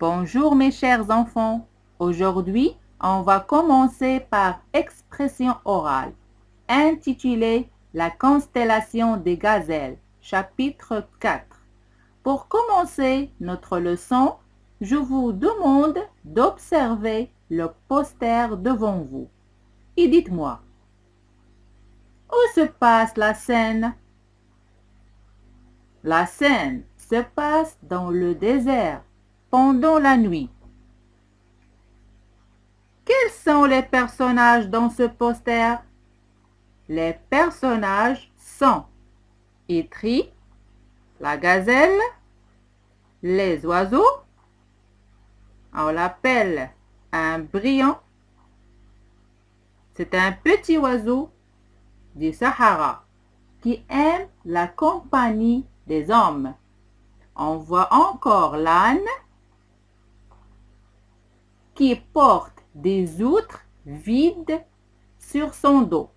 Bonjour mes chers enfants. Aujourd'hui, on va commencer par expression orale, intitulée La constellation des gazelles, chapitre 4. Pour commencer notre leçon, je vous demande d'observer le poster devant vous. Et dites-moi, où se passe la scène? La scène se passe dans le désert pendant la nuit. Quels sont les personnages dans ce poster? Les personnages sont Itri, la gazelle, les oiseaux, on l'appelle un brillant. C'est un petit oiseau du Sahara qui aime la compagnie des hommes. On voit encore l'âne qui porte des outres vides sur son dos.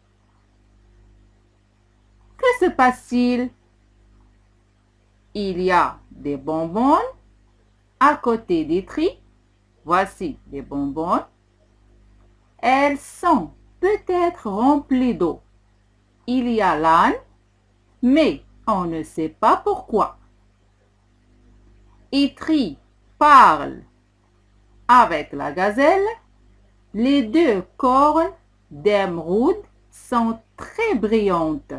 Que se passe-t-il? Il y a des bonbons à côté des tris. Voici des bonbons. Elles sont peut-être remplies d'eau. Il y a l'âne, mais on ne sait pas pourquoi. Itri parle avec la gazelle. Les deux cornes d'émeraude sont très brillantes.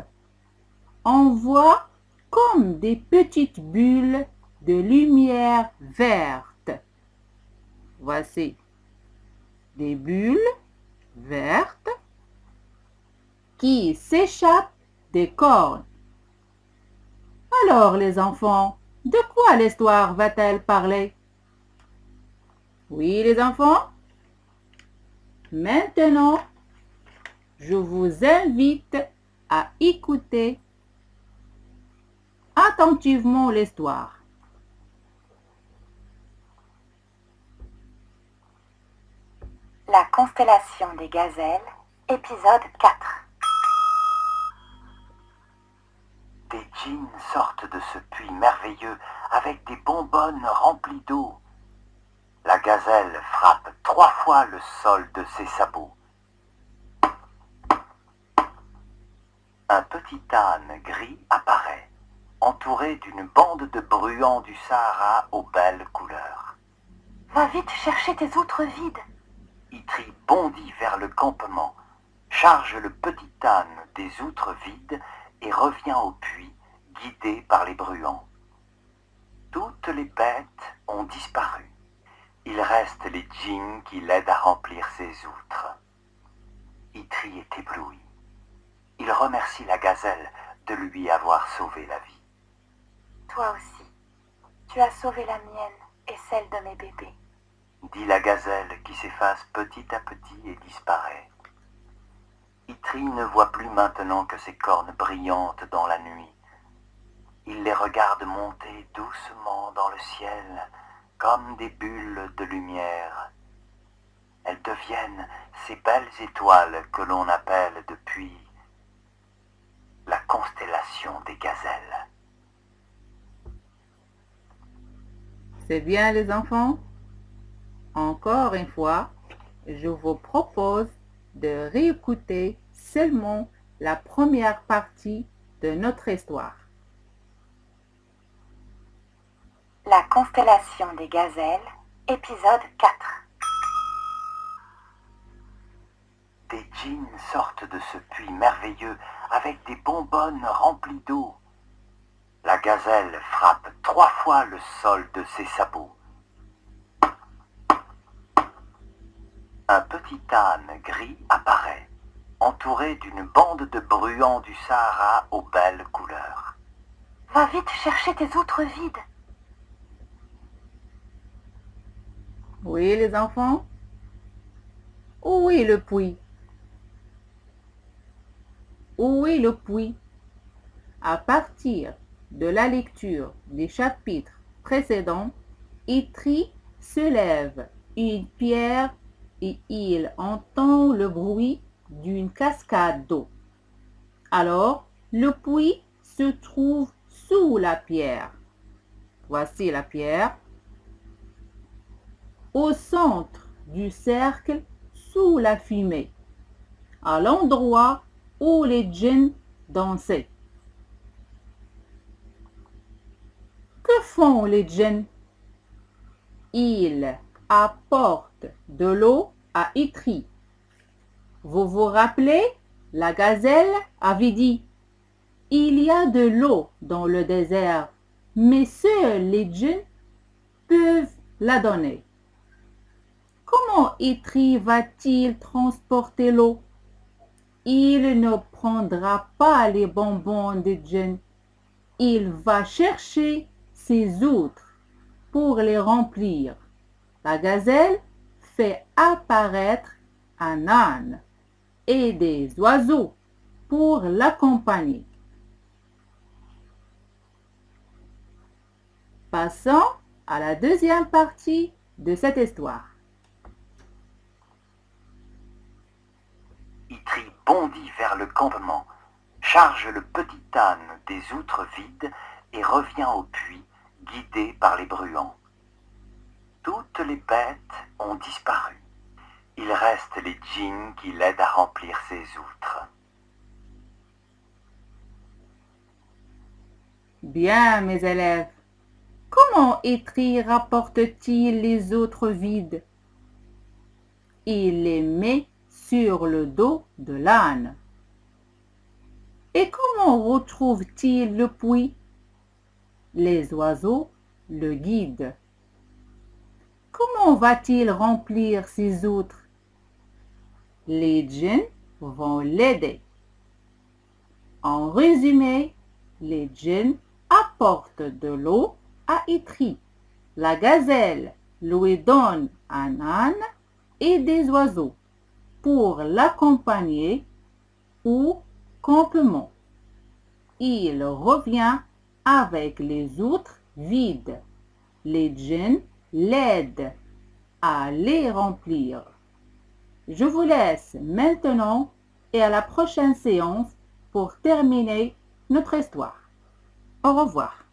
On voit comme des petites bulles de lumière verte. Voici des bulles vertes qui s'échappent des cornes. Alors les enfants, de quoi l'histoire va-t-elle parler? Oui les enfants? Maintenant, je vous invite à écouter attentivement l'histoire. La constellation des gazelles, épisode 4. Des djinns sortent de ce puits merveilleux avec des bonbonnes remplies d'eau. La gazelle frappe 3 fois le sol de ses sabots. Un petit âne gris apparaît, entouré d'une bande de bruants du Sahara aux belles couleurs. Va vite chercher tes outres vides. Itri bondit vers le campement, charge le petit âne des outres vides et revient au puits, guidé par les bruants. Toutes les bêtes ont disparu. Il reste les djinns qui l'aident à remplir ses outres. Itri est ébloui. Il remercie la gazelle de lui avoir sauvé la vie. Toi aussi, tu as sauvé la mienne et celle de mes bébés, dit la gazelle qui s'efface petit à petit et disparaît. Itri ne voit plus maintenant que ses cornes brillantes dans la nuit. Il les regarde monter doucement dans le ciel, comme des bulles de lumière. Elles deviennent ces belles étoiles que l'on appelle depuis la constellation des gazelles. C'est bien les enfants? Encore une fois, je vous propose de réécouter seulement la première partie de notre histoire. La constellation des gazelles, épisode 4. Des djinns sortent de ce puits merveilleux avec des bonbonnes remplies d'eau. La gazelle frappe 3 fois le sol de ses sabots. Un petit âne gris apparaît, entouré d'une bande de bruants du Sahara aux belles couleurs. Va vite chercher tes outres vides. Oui les enfants? Où est le puits? Où est le puits? À partir de la lecture des chapitres précédents, Itri se lève une pierre et il entend le bruit d'une cascade d'eau. Alors, le puits se trouve sous la pierre. Voici la pierre. au centre du cercle sous la fumée, à l'endroit où les djinns dansaient. Que font les djinns? Ils apportent de l'eau à Itri. Vous vous rappelez, la gazelle avait dit: il y a de l'eau dans le désert, mais seuls les djinns peuvent la donner. Comment Itri va-t-il transporter l'eau? Il ne prendra pas les bonbons des djinns. Il va chercher ses outres pour les remplir. La gazelle fait apparaître un âne et des oiseaux pour l'accompagner. Passons à la deuxième partie de cette histoire. Itri bondit vers le campement, charge le petit âne des outres vides et revient au puits, guidé par les bruants. Toutes les bêtes ont disparu. Il reste les djinns qui l'aident à remplir ses outres. Bien, mes élèves, comment Itri rapporte-t-il les outres vides? Il les met sur le dos de l'âne. Et comment retrouve-t-il le puits? Les oiseaux le guident. Comment va-t-il remplir ses outres? Les djinns vont l'aider. En résumé, les djinns apportent de l'eau à Itri. La gazelle lui donne un âne et des oiseaux pour l'accompagner au campement. Il revient avec les outres vides. Les djinns l'aident à les remplir. Je vous laisse maintenant et à la prochaine séance pour terminer notre histoire. Au revoir.